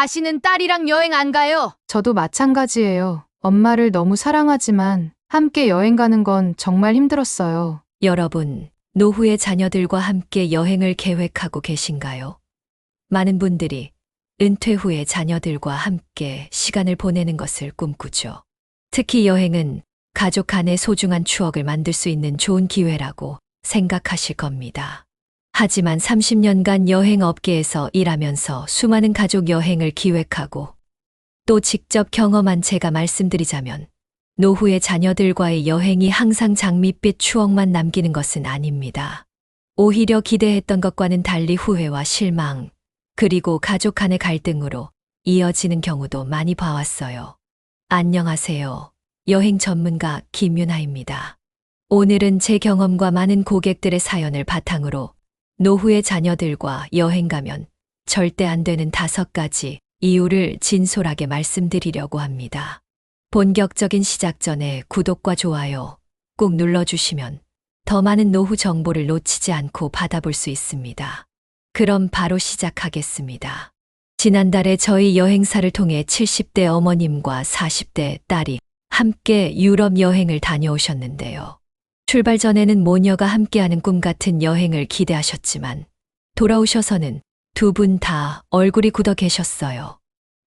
다시는 딸이랑 여행 안 가요. 저도 마찬가지예요. 엄마를 너무 사랑하지만 함께 여행 가는 건 정말 힘들었어요. 여러분, 노후의 자녀들과 함께 여행을 계획하고 계신가요? 많은 분들이 은퇴 후에 자녀들과 함께 시간을 보내는 것을 꿈꾸죠. 특히 여행은 가족 간의 소중한 추억을 만들 수 있는 좋은 기회라고 생각하실 겁니다. 하지만 30년간 여행 업계에서 일하면서 수많은 가족 여행을 기획하고 또 직접 경험한 제가 말씀드리자면 노후의 자녀들과의 여행이 항상 장밋빛 추억만 남기는 것은 아닙니다. 오히려 기대했던 것과는 달리 후회와 실망, 그리고 가족 간의 갈등으로 이어지는 경우도 많이 봐왔어요. 안녕하세요. 여행 전문가 김윤아입니다. 오늘은 제 경험과 많은 고객들의 사연을 바탕으로 노후의 자녀들과 여행 가면 절대 안 되는 5가지 이유를 진솔하게 말씀드리려고 합니다. 본격적인 시작 전에 구독과 좋아요 꼭 눌러주시면 더 많은 노후 정보를 놓치지 않고 받아볼 수 있습니다. 그럼 바로 시작하겠습니다. 지난달에 저희 여행사를 통해 70대 어머님과 40대 딸이 함께 유럽 여행을 다녀오셨는데요. 출발 전에는 모녀가 함께하는 꿈 같은 여행을 기대하셨지만 돌아오셔서는 두 분 다 얼굴이 굳어 계셨어요.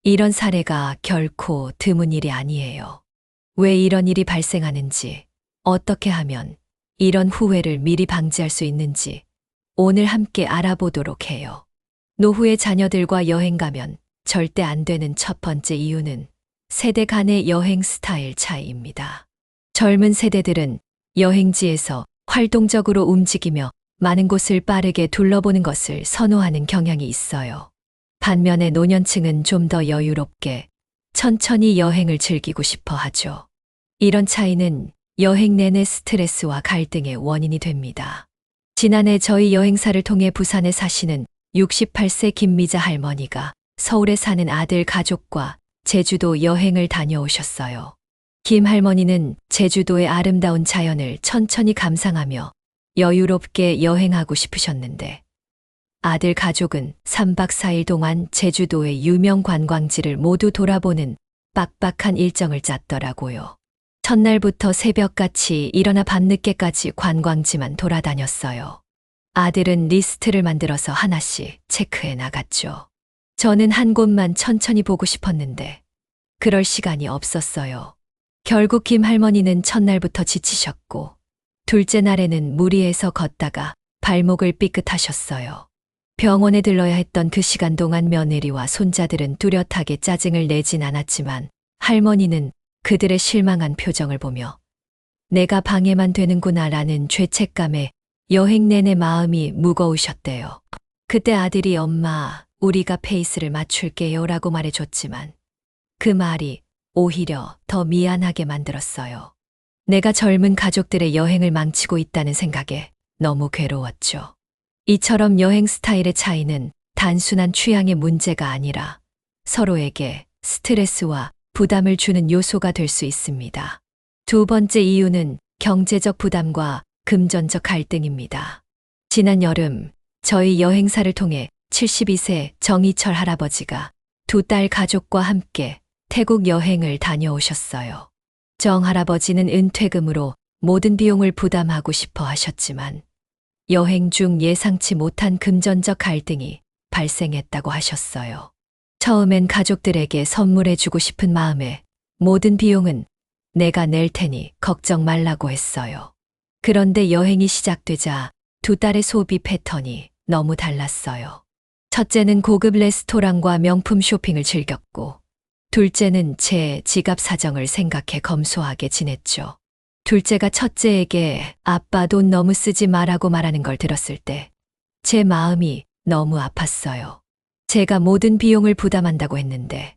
이런 사례가 결코 드문 일이 아니에요. 왜 이런 일이 발생하는지, 어떻게 하면 이런 후회를 미리 방지할 수 있는지 오늘 함께 알아보도록 해요. 노후의 자녀들과 여행 가면 절대 안 되는 첫 번째 이유는 세대 간의 여행 스타일 차이입니다. 젊은 세대들은 여행지에서 활동적으로 움직이며 많은 곳을 빠르게 둘러보는 것을 선호하는 경향이 있어요. 반면에 노년층은 좀 더 여유롭게 천천히 여행을 즐기고 싶어 하죠. 이런 차이는 여행 내내 스트레스와 갈등의 원인이 됩니다. 지난해 저희 여행사를 통해 부산에 사시는 68세 김미자 할머니가 서울에 사는 아들 가족과 제주도 여행을 다녀오셨어요. 김 할머니는 제주도의 아름다운 자연을 천천히 감상하며 여유롭게 여행하고 싶으셨는데 아들 가족은 3박 4일 동안 제주도의 유명 관광지를 모두 돌아보는 빡빡한 일정을 짰더라고요. 첫날부터 새벽같이 일어나 밤늦게까지 관광지만 돌아다녔어요. 아들은 리스트를 만들어서 하나씩 체크해 나갔죠. 저는 한 곳만 천천히 보고 싶었는데 그럴 시간이 없었어요. 결국 김 할머니는 첫날부터 지치셨고 둘째 날에는 무리해서 걷다가 발목을 삐끗하셨어요. 병원에 들러야 했던 그 시간 동안 며느리와 손자들은 뚜렷하게 짜증을 내진 않았지만 할머니는 그들의 실망한 표정을 보며 내가 방해만 되는구나라는 죄책감에 여행 내내 마음이 무거우셨대요. 그때 아들이 엄마, 우리가 페이스를 맞출게요 라고 말해줬지만 그 말이 오히려 더 미안하게 만들었어요. 내가 젊은 가족들의 여행을 망치고 있다는 생각에 너무 괴로웠죠. 이처럼 여행 스타일의 차이는 단순한 취향의 문제가 아니라 서로에게 스트레스와 부담을 주는 요소가 될 수 있습니다. 두 번째 이유는 경제적 부담과 금전적 갈등입니다. 지난 여름 저희 여행사를 통해 72세 정희철 할아버지가 두 딸 가족과 함께 태국 여행을 다녀오셨어요. 정 할아버지는 은퇴금으로 모든 비용을 부담하고 싶어 하셨지만 여행 중 예상치 못한 금전적 갈등이 발생했다고 하셨어요. 처음엔 가족들에게 선물해주고 싶은 마음에 모든 비용은 내가 낼 테니 걱정 말라고 했어요. 그런데 여행이 시작되자 두 딸의 소비 패턴이 너무 달랐어요. 첫째는 고급 레스토랑과 명품 쇼핑을 즐겼고 둘째는 제 지갑 사정을 생각해 검소하게 지냈죠. 둘째가 첫째에게 아빠 돈 너무 쓰지 마라고 말하는 걸 들었을 때 제 마음이 너무 아팠어요. 제가 모든 비용을 부담한다고 했는데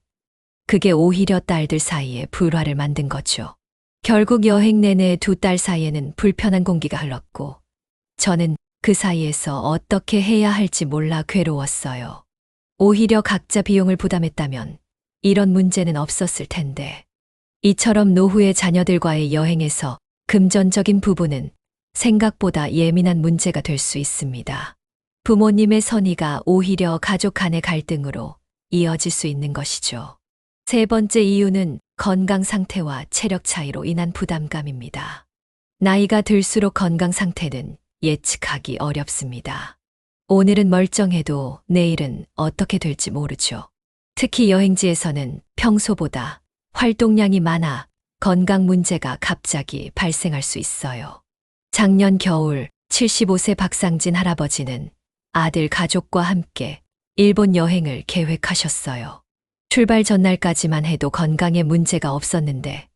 그게 오히려 딸들 사이에 불화를 만든 거죠. 결국 여행 내내 두 딸 사이에는 불편한 공기가 흘렀고 저는 그 사이에서 어떻게 해야 할지 몰라 괴로웠어요. 오히려 각자 비용을 부담했다면 이런 문제는 없었을 텐데 이처럼 노후의 자녀들과의 여행에서 금전적인 부분은 생각보다 예민한 문제가 될 수 있습니다. 부모님의 선의가 오히려 가족 간의 갈등으로 이어질 수 있는 것이죠. 세 번째 이유는 건강 상태와 체력 차이로 인한 부담감입니다. 나이가 들수록 건강 상태는 예측하기 어렵습니다. 오늘은 멀쩡해도 내일은 어떻게 될지 모르죠. 특히 여행지에서는 평소보다 활동량이 많아 건강 문제가 갑자기 발생할 수 있어요. 작년 겨울 75세 박상진 할아버지는 아들 가족과 함께 일본 여행을 계획하셨어요. 출발 전날까지만 해도 건강에 문제가 없었는데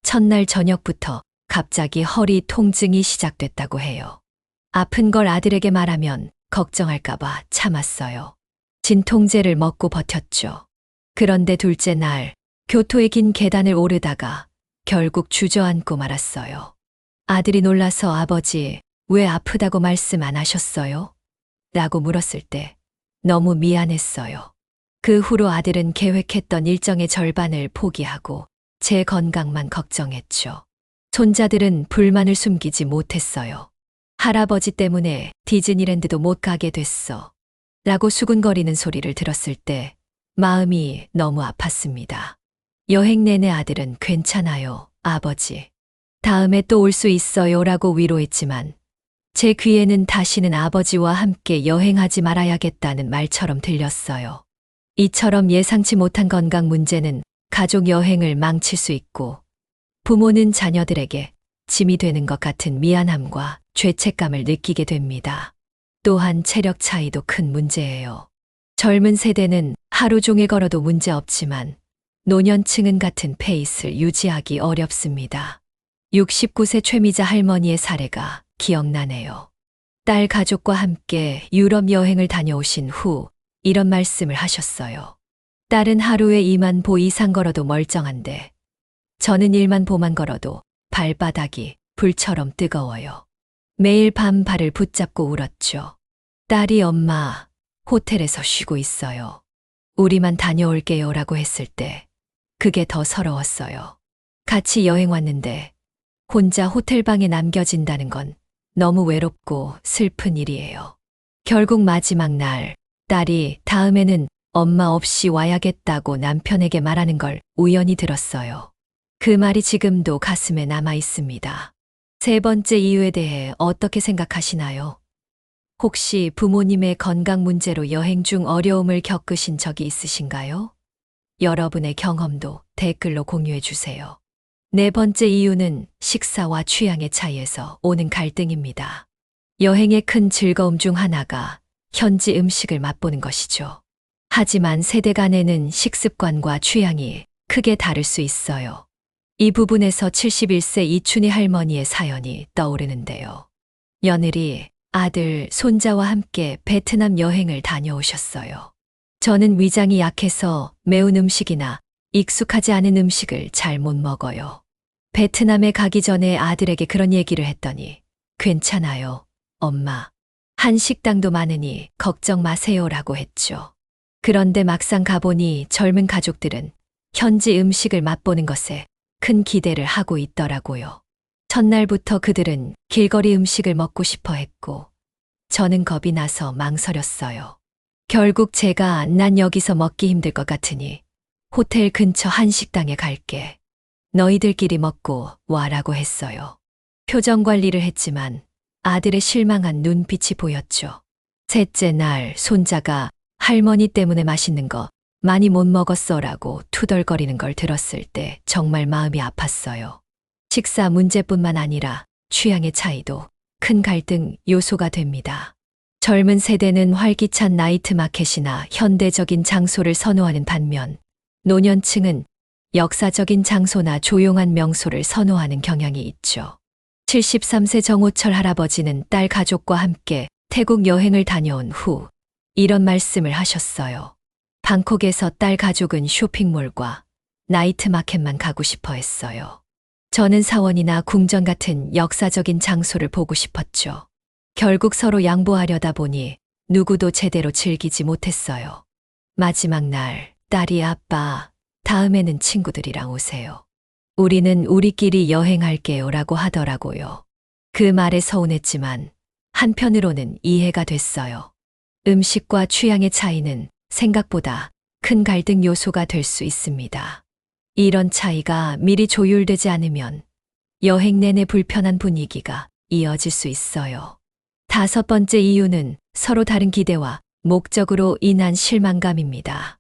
첫날 저녁부터 갑자기 허리 통증이 시작됐다고 해요. 아픈 걸 아들에게 말하면 걱정할까봐 참았어요. 진통제를 먹고 버텼죠. 그런데 둘째 날 교토의 긴 계단을 오르다가 결국 주저앉고 말았어요. 아들이 놀라서 아버지, 왜 아프다고 말씀 안 하셨어요? 라고 물었을 때 너무 미안했어요. 그 후로 아들은 계획했던 일정의 절반을 포기하고 제 건강만 걱정했죠. 손자들은 불만을 숨기지 못했어요. 할아버지 때문에 디즈니랜드도 못 가게 됐어. 라고 수군거리는 소리를 들었을 때 마음이 너무 아팠습니다. 여행 내내 아들은 괜찮아요, 아버지. 다음에 또 올 수 있어요 라고 위로했지만 제 귀에는 다시는 아버지와 함께 여행하지 말아야겠다는 말처럼 들렸어요. 이처럼 예상치 못한 건강 문제는 가족 여행을 망칠 수 있고 부모는 자녀들에게 짐이 되는 것 같은 미안함과 죄책감을 느끼게 됩니다. 또한 체력 차이도 큰 문제예요. 젊은 세대는 하루 종일 걸어도 문제 없지만 노년층은 같은 페이스를 유지하기 어렵습니다. 69세 최미자 할머니의 사례가 기억나네요. 딸 가족과 함께 유럽 여행을 다녀오신 후 이런 말씀을 하셨어요. 딸은 하루에 2만 보 이상 걸어도 멀쩡한데 저는 1만 보만 걸어도 발바닥이 불처럼 뜨거워요. 매일 밤 발을 붙잡고 울었죠. 딸이 엄마, 호텔에서 쉬고 있어요. 우리만 다녀올게요 라고 했을 때 그게 더 서러웠어요. 같이 여행 왔는데 혼자 호텔방에 남겨진다는 건 너무 외롭고 슬픈 일이에요. 결국 마지막 날 딸이 다음에는 엄마 없이 와야겠다고 남편에게 말하는 걸 우연히 들었어요. 그 말이 지금도 가슴에 남아 있습니다. 세 번째 이유에 대해 어떻게 생각하시나요? 혹시 부모님의 건강 문제로 여행 중 어려움을 겪으신 적이 있으신가요? 여러분의 경험도 댓글로 공유해 주세요. 네 번째 이유는 식사와 취향의 차이에서 오는 갈등입니다. 여행의 큰 즐거움 중 하나가 현지 음식을 맛보는 것이죠. 하지만 세대 간에는 식습관과 취향이 크게 다를 수 있어요. 이 부분에서 71세 이춘희 할머니의 사연이 떠오르는데요. 며느리, 아들, 손자와 함께 베트남 여행을 다녀오셨어요. 저는 위장이 약해서 매운 음식이나 익숙하지 않은 음식을 잘 못 먹어요. 베트남에 가기 전에 아들에게 그런 얘기를 했더니 괜찮아요, 엄마. 한식당도 많으니 걱정 마세요라고 했죠. 그런데 막상 가보니 젊은 가족들은 현지 음식을 맛보는 것에 큰 기대를 하고 있더라고요. 첫날부터 그들은 길거리 음식을 먹고 싶어 했고 저는 겁이 나서 망설였어요. 결국 제가 난 여기서 먹기 힘들 것 같으니 호텔 근처 한식당에 갈게. 너희들끼리 먹고 와라고 했어요. 표정 관리를 했지만 아들의 실망한 눈빛이 보였죠. 셋째 날 손자가 할머니 때문에 맛있는 거 많이 못 먹었어라고 투덜거리는 걸 들었을 때 정말 마음이 아팠어요. 식사 문제뿐만 아니라 취향의 차이도 큰 갈등 요소가 됩니다. 젊은 세대는 활기찬 나이트 마켓이나 현대적인 장소를 선호하는 반면 노년층은 역사적인 장소나 조용한 명소를 선호하는 경향이 있죠. 73세 정호철 할아버지는 딸 가족과 함께 태국 여행을 다녀온 후 이런 말씀을 하셨어요. 방콕에서 딸 가족은 쇼핑몰과 나이트 마켓만 가고 싶어 했어요. 저는 사원이나 궁전 같은 역사적인 장소를 보고 싶었죠. 결국 서로 양보하려다 보니 누구도 제대로 즐기지 못했어요. 마지막 날 딸이 아빠, 다음에는 친구들이랑 오세요. 우리는 우리끼리 여행할게요 라고 하더라고요. 그 말에 서운했지만 한편으로는 이해가 됐어요. 음식과 취향의 차이는 생각보다 큰 갈등 요소가 될 수 있습니다. 이런 차이가 미리 조율되지 않으면 여행 내내 불편한 분위기가 이어질 수 있어요. 다섯 번째 이유는 서로 다른 기대와 목적으로 인한 실망감입니다.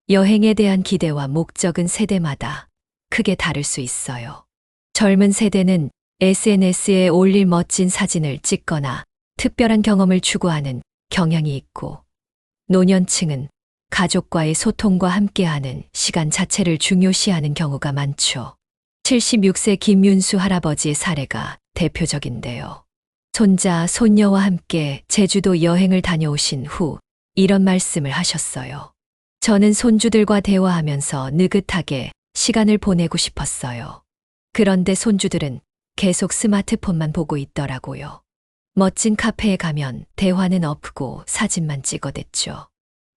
여행에 대한 기대와 목적은 세대마다 크게 다를 수 있어요. 젊은 세대는 SNS에 올릴 멋진 사진을 찍거나 특별한 경험을 추구하는 경향이 있고, 노년층은 가족과의 소통과 함께하는 시간 자체를 중요시하는 경우가 많죠. 76세 김윤수 할아버지의 사례가 대표적인데요. 손자, 손녀와 함께 제주도 여행을 다녀오신 후 이런 말씀을 하셨어요. 저는 손주들과 대화하면서 느긋하게 시간을 보내고 싶었어요. 그런데 손주들은 계속 스마트폰만 보고 있더라고요. 멋진 카페에 가면 대화는 없고 사진만 찍어댔죠.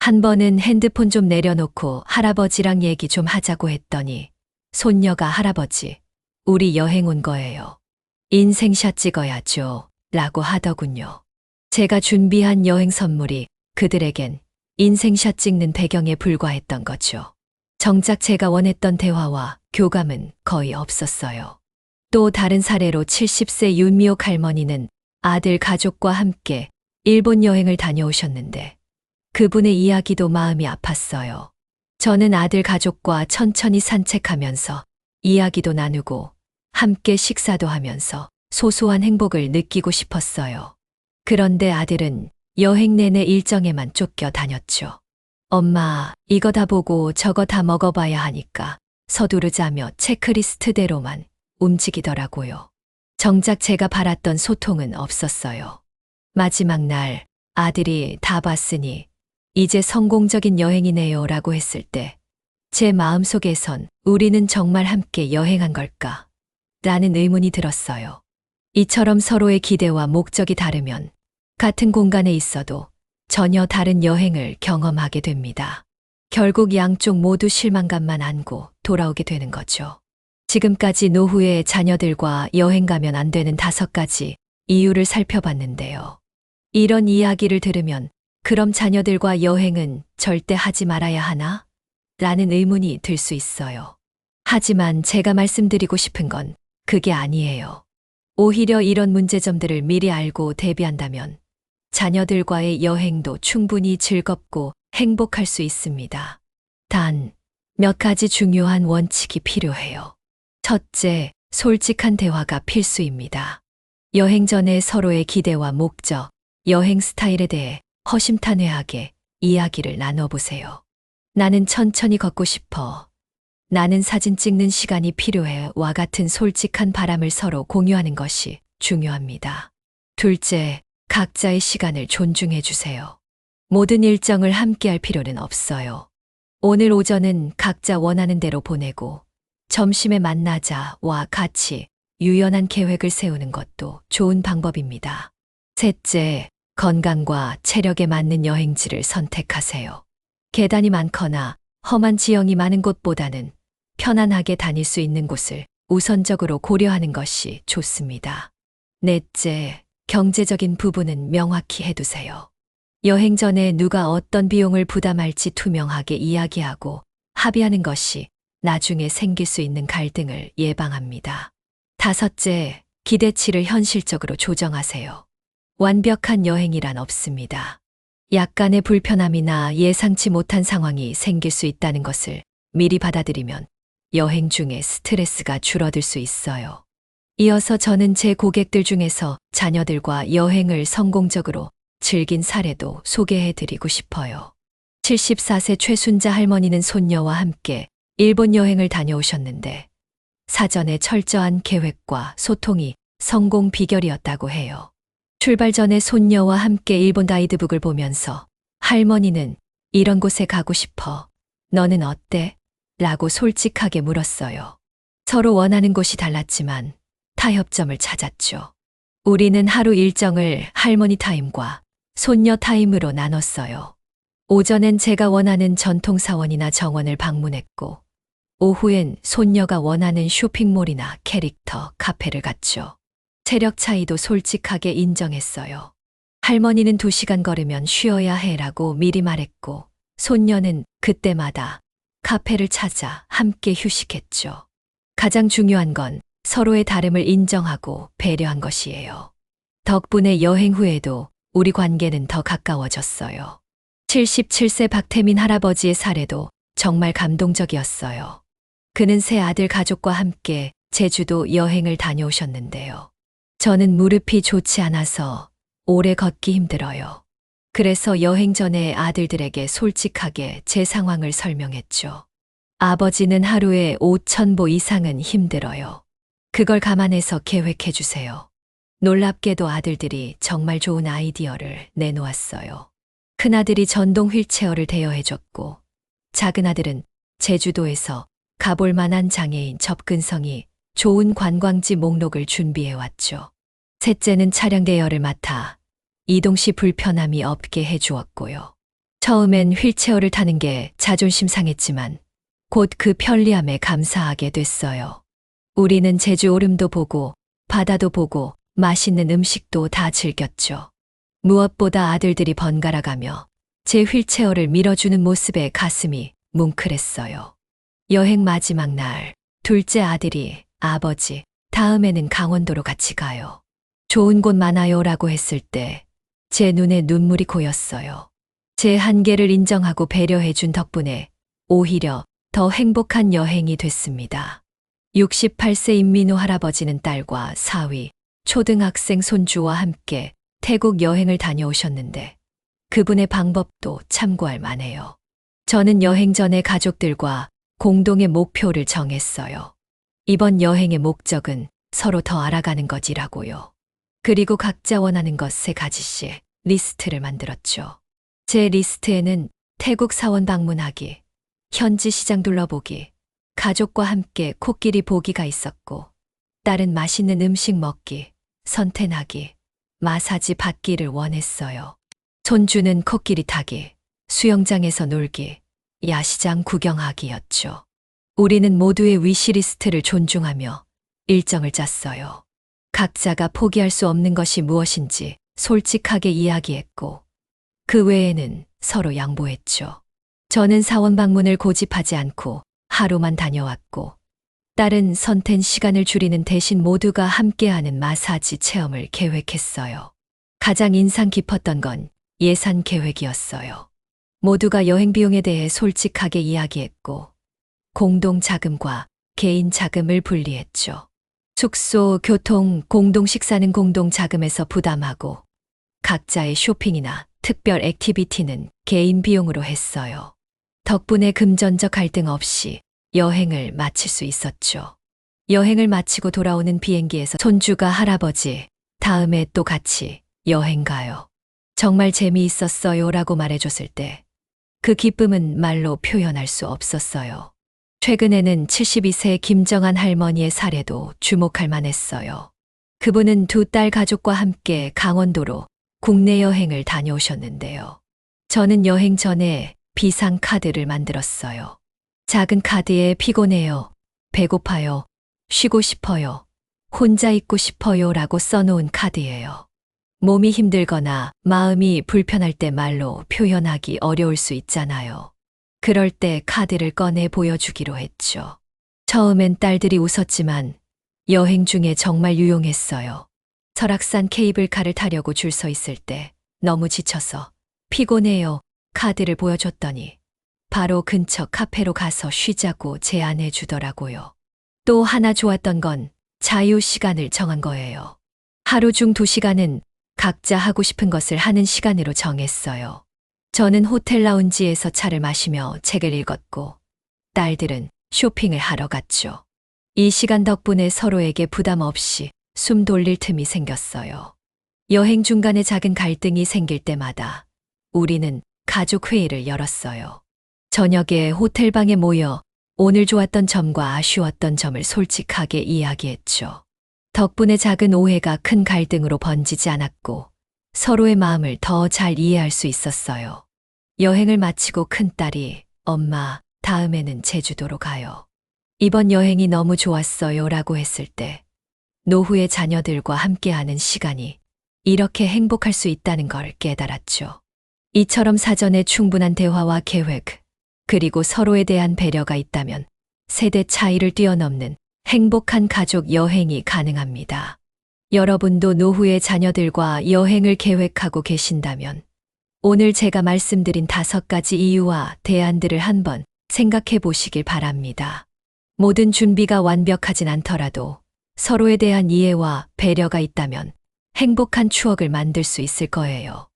한 번은 핸드폰 좀 내려놓고 할아버지랑 얘기 좀 하자고 했더니 손녀가 할아버지, 우리 여행 온 거예요. 인생샷 찍어야죠. 라고 하더군요. 제가 준비한 여행 선물이 그들에겐 인생샷 찍는 배경에 불과했던 거죠. 정작 제가 원했던 대화와 교감은 거의 없었어요. 또 다른 사례로 70세 윤미옥 할머니는 아들 가족과 함께 일본 여행을 다녀오셨는데 그분의 이야기도 마음이 아팠어요. 저는 아들 가족과 천천히 산책하면서 이야기도 나누고 함께 식사도 하면서 소소한 행복을 느끼고 싶었어요. 그런데 아들은 여행 내내 일정에만 쫓겨 다녔죠. 엄마, 이거 다 보고 저거 다 먹어봐야 하니까 서두르자며 체크리스트대로만 움직이더라고요. 정작 제가 바랐던 소통은 없었어요. 마지막 날 아들이 다 봤으니 이제 성공적인 여행이네요 라고 했을 때 제 마음속에선 우리는 정말 함께 여행한 걸까? 라는 의문이 들었어요. 이처럼 서로의 기대와 목적이 다르면 같은 공간에 있어도 전혀 다른 여행을 경험하게 됩니다. 결국 양쪽 모두 실망감만 안고 돌아오게 되는 거죠. 지금까지 노후에 자녀들과 여행 가면 안 되는 5가지 이유를 살펴봤는데요. 이런 이야기를 들으면 그럼 자녀들과 여행은 절대 하지 말아야 하나? 라는 의문이 들 수 있어요. 하지만 제가 말씀드리고 싶은 건 그게 아니에요. 오히려 이런 문제점들을 미리 알고 대비한다면 자녀들과의 여행도 충분히 즐겁고 행복할 수 있습니다. 단, 몇 가지 중요한 원칙이 필요해요. 첫째, 솔직한 대화가 필수입니다. 여행 전에 서로의 기대와 목적, 여행 스타일에 대해 허심탄회하게 이야기를 나눠보세요. 나는 천천히 걷고 싶어. 나는 사진 찍는 시간이 필요해.와 같은 솔직한 바람을 서로 공유하는 것이 중요합니다. 둘째, 각자의 시간을 존중해 주세요. 모든 일정을 함께 할 필요는 없어요. 오늘 오전은 각자 원하는 대로 보내고 점심에 만나자와 같이 유연한 계획을 세우는 것도 좋은 방법입니다. 셋째, 건강과 체력에 맞는 여행지를 선택하세요. 계단이 많거나 험한 지형이 많은 곳보다는 편안하게 다닐 수 있는 곳을 우선적으로 고려하는 것이 좋습니다. 넷째, 경제적인 부분은 명확히 해두세요. 여행 전에 누가 어떤 비용을 부담할지 투명하게 이야기하고 합의하는 것이 나중에 생길 수 있는 갈등을 예방합니다. 다섯째, 기대치를 현실적으로 조정하세요. 완벽한 여행이란 없습니다. 약간의 불편함이나 예상치 못한 상황이 생길 수 있다는 것을 미리 받아들이면 여행 중에 스트레스가 줄어들 수 있어요. 이어서 저는 제 고객들 중에서 자녀들과 여행을 성공적으로 즐긴 사례도 소개해 드리고 싶어요. 74세 최순자 할머니는 손녀와 함께 일본 여행을 다녀오셨는데 사전에 철저한 계획과 소통이 성공 비결이었다고 해요. 출발 전에 손녀와 함께 일본 가이드북을 보면서 할머니는 이런 곳에 가고 싶어. 너는 어때? 라고 솔직하게 물었어요. 서로 원하는 곳이 달랐지만 타협점을 찾았죠. 우리는 하루 일정을 할머니 타임과 손녀 타임으로 나눴어요. 오전엔 제가 원하는 전통사원이나 정원을 방문했고 오후엔 손녀가 원하는 쇼핑몰이나 캐릭터 카페를 갔죠. 체력 차이도 솔직하게 인정했어요. 할머니는 2시간 걸으면 쉬어야 해라고 미리 말했고 손녀는 그때마다 카페를 찾아 함께 휴식했죠. 가장 중요한 건 서로의 다름을 인정하고 배려한 것이에요. 덕분에 여행 후에도 우리 관계는 더 가까워졌어요. 77세 박태민 할아버지의 사례도 정말 감동적이었어요. 그는 세 아들 가족과 함께 제주도 여행을 다녀오셨는데요. 저는 무릎이 좋지 않아서 오래 걷기 힘들어요. 그래서 여행 전에 아들들에게 솔직하게 제 상황을 설명했죠. 아버지는 하루에 5,000보 이상은 힘들어요. 그걸 감안해서 계획해 주세요. 놀랍게도 아들들이 정말 좋은 아이디어를 내놓았어요. 큰아들이 전동 휠체어를 대여해줬고, 작은 아들은 제주도에서 가볼 만한 장애인 접근성이 좋은 관광지 목록을 준비해왔죠. 셋째는 차량 대여를 맡아 이동 시 불편함이 없게 해주었고요. 처음엔 휠체어를 타는 게 자존심 상했지만 곧 그 편리함에 감사하게 됐어요. 우리는 제주 오름도 보고 바다도 보고 맛있는 음식도 다 즐겼죠. 무엇보다 아들들이 번갈아가며 제 휠체어를 밀어주는 모습에 가슴이 뭉클했어요. 여행 마지막 날, 둘째 아들이 아버지, 다음에는 강원도로 같이 가요. 좋은 곳 많아요 라고 했을 때 제 눈에 눈물이 고였어요. 제 한계를 인정하고 배려해준 덕분에 오히려 더 행복한 여행이 됐습니다. 68세 임민우 할아버지는 딸과 사위, 초등학생 손주와 함께 태국 여행을 다녀오셨는데 그분의 방법도 참고할 만해요. 저는 여행 전에 가족들과 공동의 목표를 정했어요. 이번 여행의 목적은 서로 더 알아가는 것이라고요. 그리고 각자 원하는 것 3가지씩 리스트를 만들었죠. 제 리스트에는 태국 사원 방문하기, 현지 시장 둘러보기, 가족과 함께 코끼리 보기가 있었고, 딸은 맛있는 음식 먹기, 선탠하기, 마사지 받기를 원했어요. 손주는 코끼리 타기, 수영장에서 놀기, 야시장 구경하기였죠. 우리는 모두의 위시리스트를 존중하며 일정을 짰어요. 각자가 포기할 수 없는 것이 무엇인지 솔직하게 이야기했고, 그 외에는 서로 양보했죠. 저는 사원 방문을 고집하지 않고 하루만 다녀왔고, 딸은 선텐 시간을 줄이는 대신 모두가 함께하는 마사지 체험을 계획했어요. 가장 인상 깊었던 건 예산 계획이었어요. 모두가 여행 비용에 대해 솔직하게 이야기했고, 공동 자금과 개인 자금을 분리했죠. 숙소, 교통, 공동 식사는 공동 자금에서 부담하고, 각자의 쇼핑이나 특별 액티비티는 개인 비용으로 했어요. 덕분에 금전적 갈등 없이 여행을 마칠 수 있었죠. 여행을 마치고 돌아오는 비행기에서 손주가 할아버지, 다음에 또 같이 여행 가요. 정말 재미있었어요 라고 말해줬을 때 그 기쁨은 말로 표현할 수 없었어요. 최근에는 72세 김정한 할머니의 사례도 주목할 만했어요. 그분은 2딸 가족과 함께 강원도로 국내 여행을 다녀오셨는데요. 저는 여행 전에 비상카드를 만들었어요. 작은 카드에 피곤해요, 배고파요, 쉬고 싶어요, 혼자 있고 싶어요 라고 써놓은 카드예요. 몸이 힘들거나 마음이 불편할 때 말로 표현하기 어려울 수 있잖아요. 그럴 때 카드를 꺼내 보여주기로 했죠. 처음엔 딸들이 웃었지만 여행 중에 정말 유용했어요. 설악산 케이블카를 타려고 줄 서 있을 때 너무 지쳐서 피곤해요 카드를 보여줬더니 바로 근처 카페로 가서 쉬자고 제안해 주더라고요. 또 하나 좋았던 건 자유 시간을 정한 거예요. 하루 중 2시간은 각자 하고 싶은 것을 하는 시간으로 정했어요. 저는 호텔 라운지에서 차를 마시며 책을 읽었고, 딸들은 쇼핑을 하러 갔죠. 이 시간 덕분에 서로에게 부담 없이 숨 돌릴 틈이 생겼어요. 여행 중간에 작은 갈등이 생길 때마다 우리는 가족 회의를 열었어요. 저녁에 호텔방에 모여 오늘 좋았던 점과 아쉬웠던 점을 솔직하게 이야기했죠. 덕분에 작은 오해가 큰 갈등으로 번지지 않았고 서로의 마음을 더 잘 이해할 수 있었어요. 여행을 마치고 큰딸이 엄마, 다음에는 제주도로 가요. 이번 여행이 너무 좋았어요 라고 했을 때 노후의 자녀들과 함께하는 시간이 이렇게 행복할 수 있다는 걸 깨달았죠. 이처럼 사전에 충분한 대화와 계획, 그리고 서로에 대한 배려가 있다면 세대 차이를 뛰어넘는 행복한 가족 여행이 가능합니다. 여러분도 노후의 자녀들과 여행을 계획하고 계신다면 오늘 제가 말씀드린 5가지 이유와 대안들을 한번 생각해 보시길 바랍니다. 모든 준비가 완벽하진 않더라도 서로에 대한 이해와 배려가 있다면 행복한 추억을 만들 수 있을 거예요.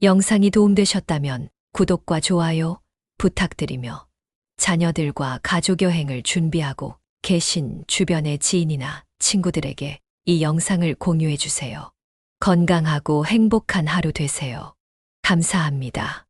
영상이 도움되셨다면 구독과 좋아요 부탁드리며 자녀들과 가족 여행을 준비하고 계신 주변의 지인이나 친구들에게 이 영상을 공유해 주세요. 건강하고 행복한 하루 되세요. 감사합니다.